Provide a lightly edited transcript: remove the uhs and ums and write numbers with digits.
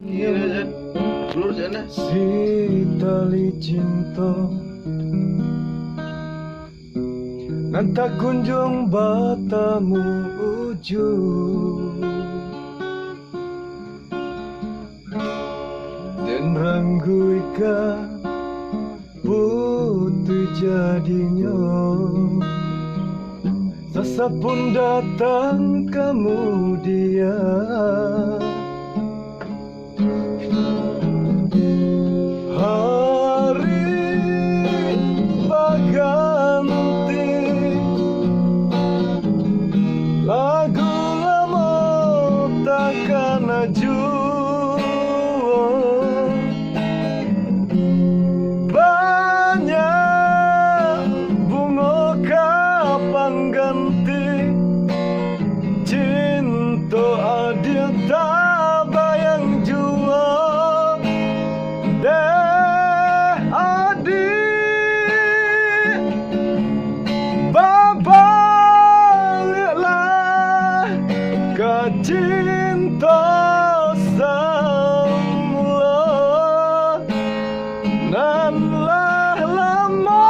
Iya, Lur sana. Si tali cinta nan tak kunjung batamu ujung, dan ranggui ka putih jadinya. Sasa pun datang kemudian, hari berganti, lagu lama takkan ajur. Banyak bunga kapan ganti, cinta adil tak bayang jua. Deh adik, baliklah ke cinta semula, nan lah lama.